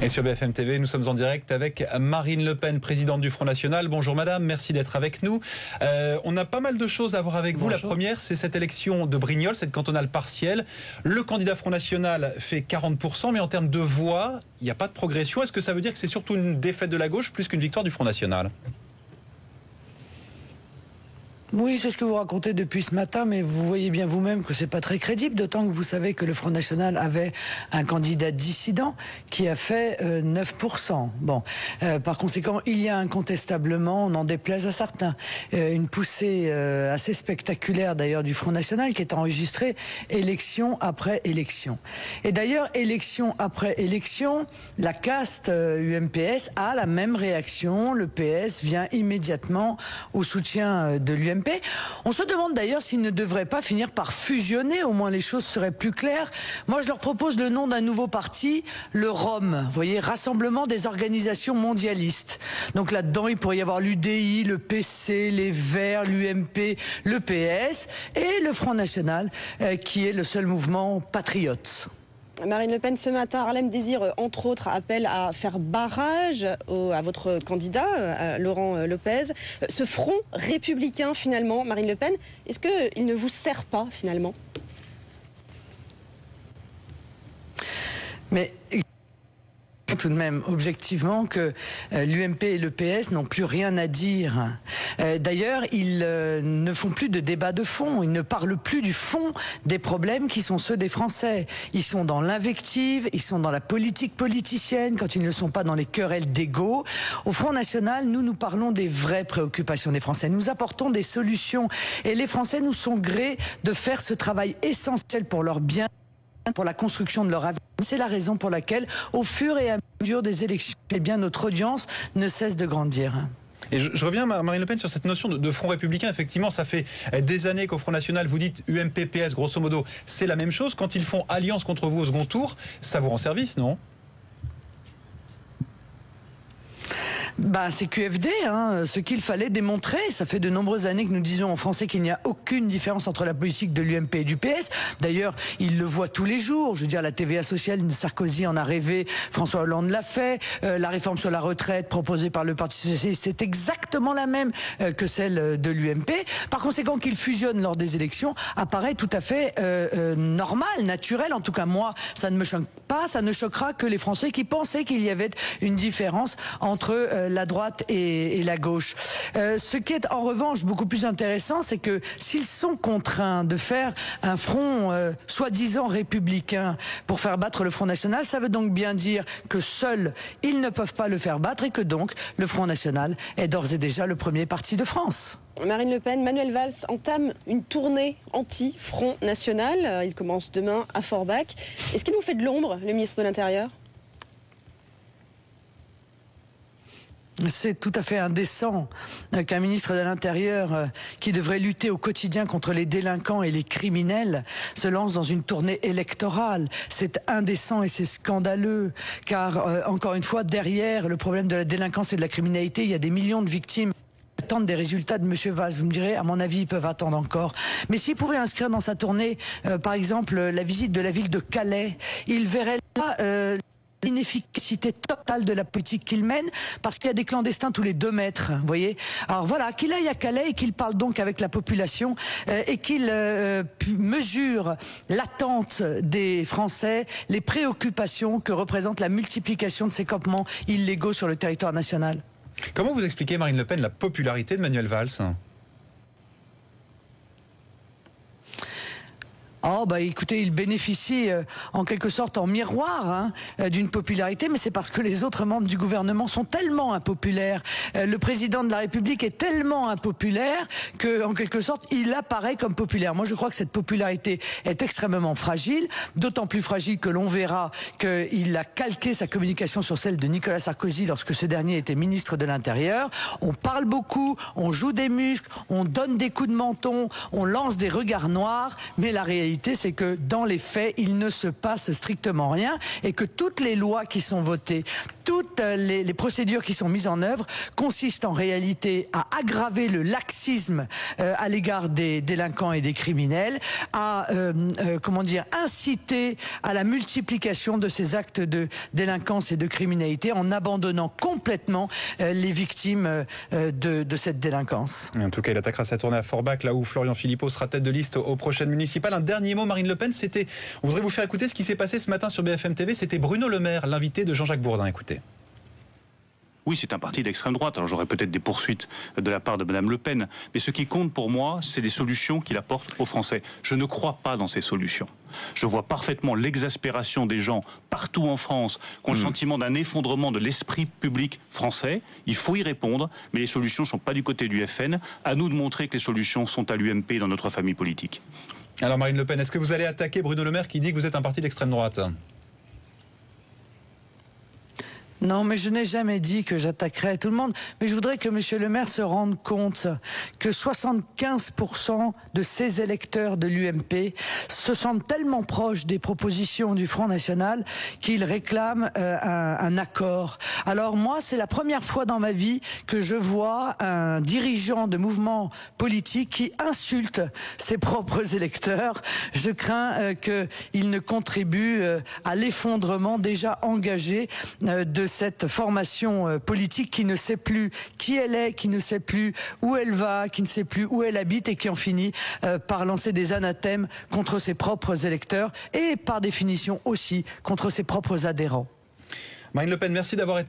Et sur BFM TV, nous sommes en direct avec Marine Le Pen, présidente du Front National. Bonjour madame, merci d'être avec nous. On a pas mal de choses à voir avec vous. Bonjour. La première, c'est cette élection de Brignoles, cette cantonale partielle. Le candidat Front National fait 40%, mais en termes de voix, il n'y a pas de progression. Est-ce que ça veut dire que c'est surtout une défaite de la gauche plus qu'une victoire du Front National ? Oui, c'est ce que vous racontez depuis ce matin, mais vous voyez bien vous-même que c'est pas très crédible, d'autant que vous savez que le Front National avait un candidat dissident qui a fait 9%. Bon, par conséquent, il y a incontestablement, on en déplaise à certains, une poussée assez spectaculaire d'ailleurs du Front National qui est enregistrée élection après élection. Et d'ailleurs, élection après élection, la caste UMPS a la même réaction. Le PS vient immédiatement au soutien de l'UMP. On se demande d'ailleurs s'ils ne devraient pas finir par fusionner, au moins les choses seraient plus claires. Moi je leur propose le nom d'un nouveau parti, le ROM, vous voyez, Rassemblement des organisations mondialistes. Donc là-dedans il pourrait y avoir l'UDI, le PC, les Verts, l'UMP, le PS et le Front National qui est le seul mouvement patriote. Marine Le Pen, ce matin, Harlem Désir, entre autres, appelle à faire barrage à votre candidat, Laurent Lopez. Ce front républicain, finalement, Marine Le Pen, est-ce qu'il ne vous sert pas, finalement ? Mais tout de même, objectivement, que l'UMP et le PS n'ont plus rien à dire. D'ailleurs, ils ne font plus de débat de fond. Ils ne parlent plus du fond des problèmes qui sont ceux des Français. Ils sont dans l'invective, ils sont dans la politique politicienne, quand ils ne sont pas dans les querelles d'ego. Au Front National, nous parlons des vraies préoccupations des Français. Nous apportons des solutions. Et les Français nous sont grés de faire ce travail essentiel pour leur bien, pour la construction de leur avenir. C'est la raison pour laquelle, au fur et à mesure des élections, eh bien, notre audience ne cesse de grandir. Et je reviens, Marine Le Pen, sur cette notion de front républicain. Effectivement, ça fait des années qu'au Front National, vous dites UMP, PS, grosso modo, c'est la même chose. Quand ils font alliance contre vous au second tour, ça vous rend service, non ? C'est QFD, ce qu'il fallait démontrer. Ça fait de nombreuses années que nous disons en français qu'il n'y a aucune différence entre la politique de l'UMP et du PS. D'ailleurs, ils le voient tous les jours. Je veux dire, la TVA sociale, Sarkozy en a rêvé, François Hollande l'a fait. La réforme sur la retraite proposée par le Parti socialiste, c'est exactement la même que celle de l'UMP. Par conséquent, qu'ils fusionnent lors des élections apparaît tout à fait normal, naturel. En tout cas, moi, ça ne me choque pas. Ça ne choquera que les Français qui pensaient qu'il y avait une différence entre la droite et la gauche. Ce qui est en revanche beaucoup plus intéressant, c'est que s'ils sont contraints de faire un front soi-disant républicain pour faire battre le Front National, ça veut donc bien dire que seuls ils ne peuvent pas le faire battre et que donc le Front National est d'ores et déjà le premier parti de France. Marine Le Pen, Manuel Valls entame une tournée anti-Front National. Il commence demain à Forbach. Est-ce qu'il vous fait de l'ombre, le ministre de l'Intérieur ? C'est tout à fait indécent qu'un ministre de l'Intérieur qui devrait lutter au quotidien contre les délinquants et les criminels se lance dans une tournée électorale. C'est indécent et c'est scandaleux car, encore une fois, derrière le problème de la délinquance et de la criminalité, il y a des millions de victimes qui attendent des résultats de M. Valls. Vous me direz, à mon avis, ils peuvent attendre encore. Mais s'il pouvait inscrire dans sa tournée, par exemple, la visite de la ville de Calais, il verrait là... l'inefficacité totale de la politique qu'il mène, parce qu'il y a des clandestins tous les 2 mètres, vous voyez. Alors voilà, qu'il aille à Calais et qu'il parle donc avec la population et qu'il mesure l'attente des Français, les préoccupations que représente la multiplication de ces campements illégaux sur le territoire national. Comment vous expliquez, Marine Le Pen, la popularité de Manuel Valls ? Écoutez, il bénéficie en quelque sorte en miroir d'une popularité, mais c'est parce que les autres membres du gouvernement sont tellement impopulaires. Le président de la République est tellement impopulaire que, en quelque sorte, il apparaît comme populaire. Moi, je crois que cette popularité est extrêmement fragile, d'autant plus fragile que l'on verra qu'il a calqué sa communication sur celle de Nicolas Sarkozy lorsque ce dernier était ministre de l'Intérieur. On parle beaucoup, on joue des muscles, on donne des coups de menton, on lance des regards noirs, mais la réalité réalité, c'est que dans les faits, il ne se passe strictement rien et que toutes les lois qui sont votées, toutes les procédures qui sont mises en œuvre consistent en réalité à aggraver le laxisme à l'égard des délinquants et des criminels, à inciter à la multiplication de ces actes de délinquance et de criminalité en abandonnant complètement les victimes de cette délinquance. En tout cas, il attaquera sa tournée à Forbach, là où Florian Philippot sera tête de liste aux prochaines municipales. Un dernier mot, Marine Le Pen, on voudrait vous faire écouter ce qui s'est passé ce matin sur BFM TV. C'était Bruno Le Maire, l'invité de Jean-Jacques Bourdin. Écoutez. Oui, c'est un parti d'extrême droite. Alors j'aurais peut-être des poursuites de la part de Madame Le Pen. Mais ce qui compte pour moi, c'est les solutions qu'il apporte aux Français. Je ne crois pas dans ces solutions. Je vois parfaitement l'exaspération des gens partout en France qui ont le sentiment d'un effondrement de l'esprit public français. Il faut y répondre, mais les solutions ne sont pas du côté du FN. À nous de montrer que les solutions sont à l'UMP dans notre famille politique. Alors Marine Le Pen, est-ce que vous allez attaquer Bruno Le Maire qui dit que vous êtes un parti d'extrême droite ? Non, mais je n'ai jamais dit que j'attaquerais tout le monde. Mais je voudrais que M. Le Maire se rende compte que 75% de ses électeurs de l'UMP se sentent tellement proches des propositions du Front National qu'ils réclament un accord. Alors moi, c'est la première fois dans ma vie que je vois un dirigeant de mouvement politique qui insulte ses propres électeurs. Je crains qu'il ne contribue à l'effondrement déjà engagé de cette formation politique qui ne sait plus qui elle est, qui ne sait plus où elle va, qui ne sait plus où elle habite et qui en finit par lancer des anathèmes contre ses propres électeurs et par définition aussi contre ses propres adhérents. Marine Le Pen, merci d'avoir été